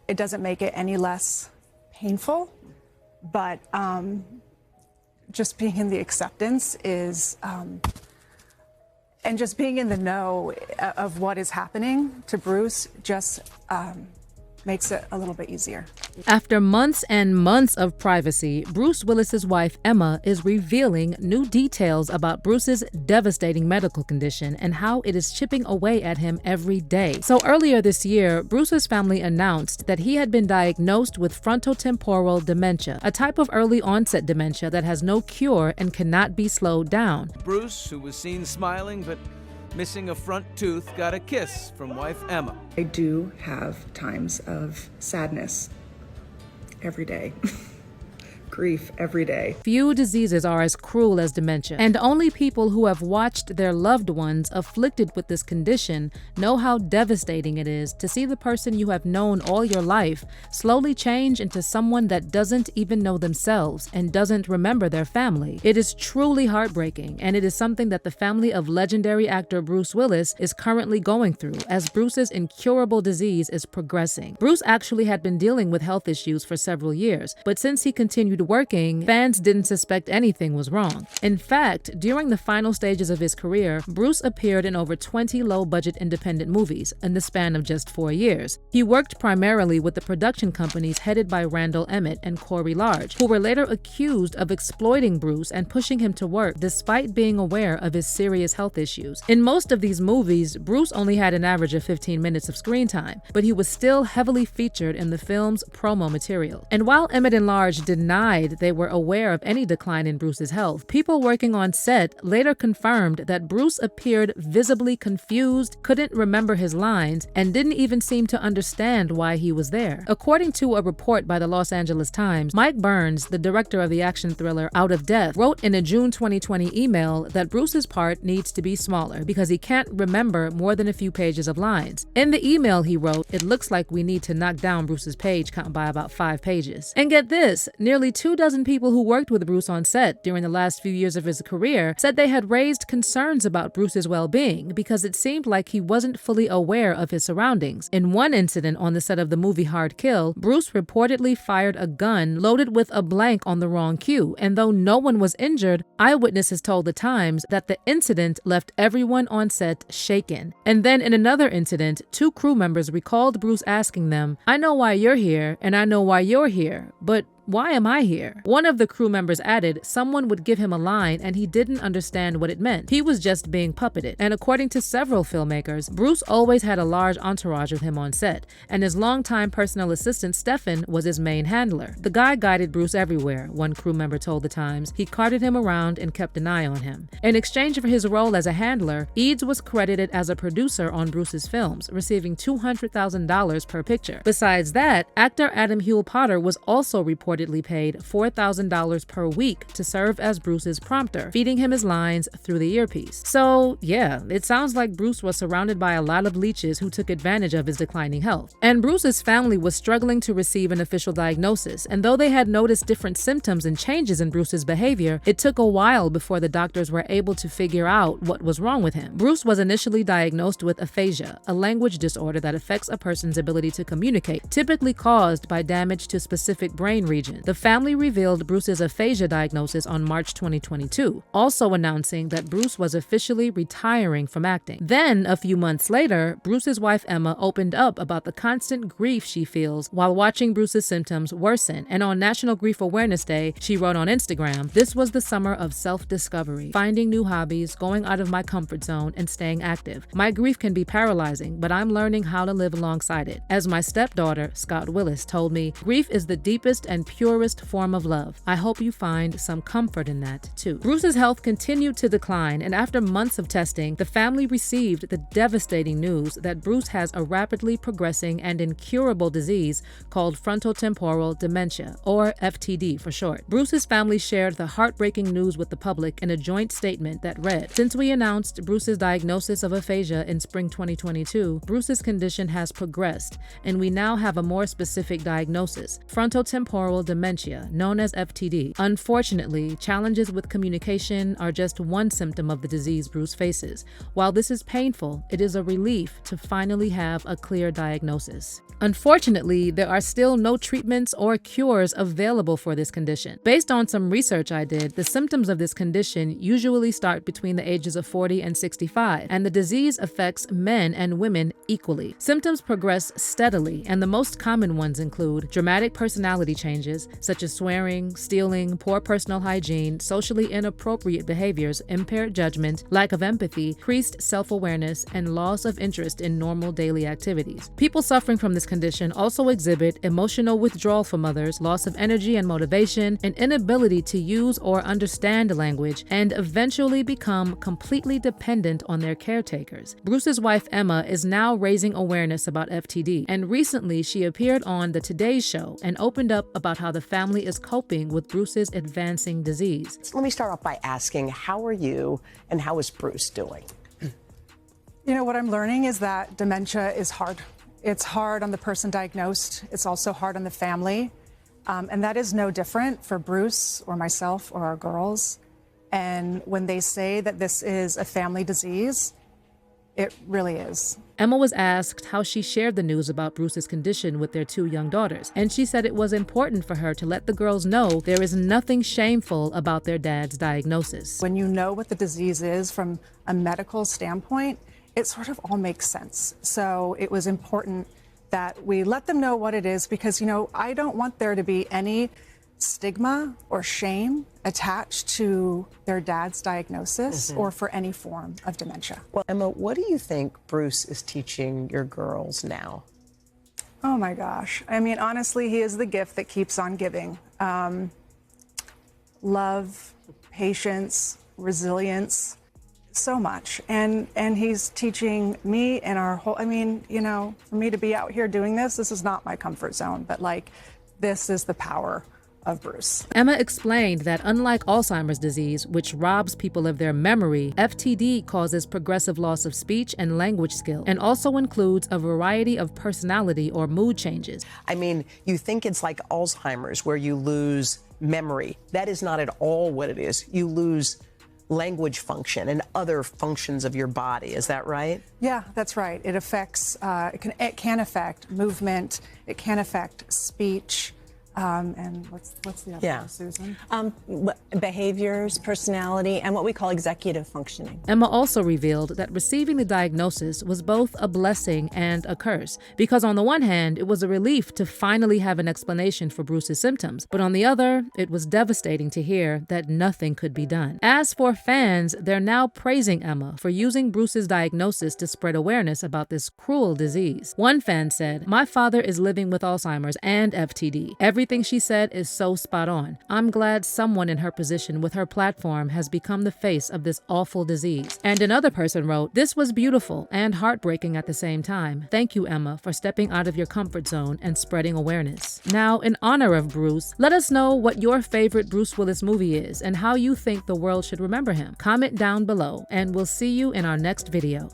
It doesn't make it any less painful, but just being in the acceptance is, and just being in the know of what is happening to Bruce just makes it a little bit easier. After months and months of privacy, Bruce Willis's wife, Emma, is revealing new details about Bruce's devastating medical condition and how it is chipping away at him every day. So earlier this year, Bruce's family announced that he had been diagnosed with frontotemporal dementia, a type of early-onset dementia that has no cure and cannot be slowed down. Bruce, who was seen smiling but missing a front tooth, got a kiss from wife Emma. I do have times of sadness every day. Grief every day. Few diseases are as cruel as dementia, and only people who have watched their loved ones afflicted with this condition know how devastating it is to see the person you have known all your life slowly change into someone that doesn't even know themselves and doesn't remember their family. It is truly heartbreaking, and it is something that the family of legendary actor Bruce Willis is currently going through as Bruce's incurable disease is progressing. Bruce actually had been dealing with health issues for several years, but since he continued working, fans didn't suspect anything was wrong. In fact, during the final stages of his career, Bruce appeared in over 20 low-budget independent movies in the span of just 4 years. He worked primarily with the production companies headed by Randall Emmett and Corey Large, who were later accused of exploiting Bruce and pushing him to work despite being aware of his serious health issues. In most of these movies, Bruce only had an average of 15 minutes of screen time, but he was still heavily featured in the film's promo material. And while Emmett and Large denied they were aware of any decline in Bruce's health, people working on set later confirmed that Bruce appeared visibly confused, couldn't remember his lines, and didn't even seem to understand why he was there. According to a report by the Los Angeles Times, Mike Burns, the director of the action thriller Out of Death, wrote in a June 2020 email that Bruce's part needs to be smaller because he can't remember more than a few pages of lines. In the email he wrote, "It looks like we need to knock down Bruce's page count by about 5 pages. And get this, nearly 24 people who worked with Bruce on set during the last few years of his career said they had raised concerns about Bruce's well-being because it seemed like he wasn't fully aware of his surroundings. In one incident on the set of the movie Hard Kill, Bruce reportedly fired a gun loaded with a blank on the wrong cue, and though no one was injured, eyewitnesses told the Times that the incident left everyone on set shaken. And then in another incident, 2 crew members recalled Bruce asking them, "I know why you're here, and I know why you're here, but why am I here?" One of the crew members added someone would give him a line and he didn't understand what it meant. He was just being puppeted. And according to several filmmakers, Bruce always had a large entourage with him on set, and his longtime personal assistant Stefan was his main handler. "The guy guided Bruce everywhere," one crew member told the Times. "He carted him around and kept an eye on him." In exchange for his role as a handler, Eads was credited as a producer on Bruce's films, receiving $200,000 per picture. Besides that, actor Adam Hewell Potter was also reportedly paid $4,000 per week to serve as Bruce's prompter, feeding him his lines through the earpiece. So yeah, it sounds like Bruce was surrounded by a lot of leeches who took advantage of his declining health. And Bruce's family was struggling to receive an official diagnosis, and though they had noticed different symptoms and changes in Bruce's behavior, it took a while before the doctors were able to figure out what was wrong with him. Bruce was initially diagnosed with aphasia, a language disorder that affects a person's ability to communicate, typically caused by damage to specific brain regions. The family revealed Bruce's aphasia diagnosis on March 2022, also announcing that Bruce was officially retiring from acting. Then, a few months later, Bruce's wife Emma opened up about the constant grief she feels while watching Bruce's symptoms worsen, and on National Grief Awareness Day, she wrote on Instagram, "This was the summer of self-discovery, finding new hobbies, going out of my comfort zone, and staying active. My grief can be paralyzing, but I'm learning how to live alongside it. As my stepdaughter, Scott Willis, told me, grief is the deepest and purest form of love. I hope you find some comfort in that too." Bruce's health continued to decline, and after months of testing, the family received the devastating news that Bruce has a rapidly progressing and incurable disease called frontotemporal dementia, or FTD for short. Bruce's family shared the heartbreaking news with the public in a joint statement that read, "Since we announced Bruce's diagnosis of aphasia in spring 2022, Bruce's condition has progressed, and we now have a more specific diagnosis, frontotemporal dementia, known as FTD. Unfortunately, challenges with communication are just one symptom of the disease Bruce faces. While this is painful, it is a relief to finally have a clear diagnosis." Unfortunately, there are still no treatments or cures available for this condition. Based on some research I did, the symptoms of this condition usually start between the ages of 40 and 65, and the disease affects men and women equally. Symptoms progress steadily, and the most common ones include dramatic personality changes, such as swearing, stealing, poor personal hygiene, socially inappropriate behaviors, impaired judgment, lack of empathy, increased self-awareness, and loss of interest in normal daily activities. People suffering from this condition also exhibit emotional withdrawal from others, loss of energy and motivation, an inability to use or understand language, and eventually become completely dependent on their caretakers. Bruce's wife Emma is now raising awareness about FTD, and recently she appeared on The Today Show and opened up about how the family is coping with Bruce's advancing disease. Let me start off by asking, how are you and how is Bruce doing? You know, what I'm learning is that dementia is hard. It's hard on the person diagnosed. It's also hard on the family. And that is no different for Bruce or myself or our girls. And when they say that this is a family disease, it really is. Emma was asked how she shared the news about Bruce's condition with their 2 young daughters, and she said it was important for her to let the girls know there is nothing shameful about their dad's diagnosis. When you know what the disease is from a medical standpoint, it sort of all makes sense. So it was important that we let them know what it is because, you know, I don't want there to be any stigma or shame attached to their dad's diagnosis or for any form of dementia. Well, Emma, what do you think Bruce is teaching your girls now? Oh my gosh. I mean, honestly, he is the gift that keeps on giving. Love, patience, resilience, so much. And he's teaching me and our whole, I mean, you know, for me to be out here doing this is not my comfort zone, but like, this is the power of Bruce. Emma explained that unlike Alzheimer's disease, which robs people of their memory, FTD causes progressive loss of speech and language skill, and also includes a variety of personality or mood changes. I mean, you think it's like Alzheimer's where you lose memory. That is not at all what it is. You lose language function and other functions of your body. Is that right? Yeah, that's right. It affects, it can affect movement, it can affect speech, and what's the other one, Susan? Behaviors, personality, and what we call executive functioning. Emma also revealed that receiving the diagnosis was both a blessing and a curse, because on the one hand, it was a relief to finally have an explanation for Bruce's symptoms, but on the other, it was devastating to hear that nothing could be done. As for fans, they're now praising Emma for using Bruce's diagnosis to spread awareness about this cruel disease. One fan said, "My father is living with Alzheimer's and FTD. Everything she said is so spot on. I'm glad someone in her position with her platform has become the face of this awful disease." And another person wrote, "This was beautiful and heartbreaking at the same time. Thank you, Emma, for stepping out of your comfort zone and spreading awareness." Now, in honor of Bruce, let us know what your favorite Bruce Willis movie is and how you think the world should remember him. Comment down below, and we'll see you in our next video.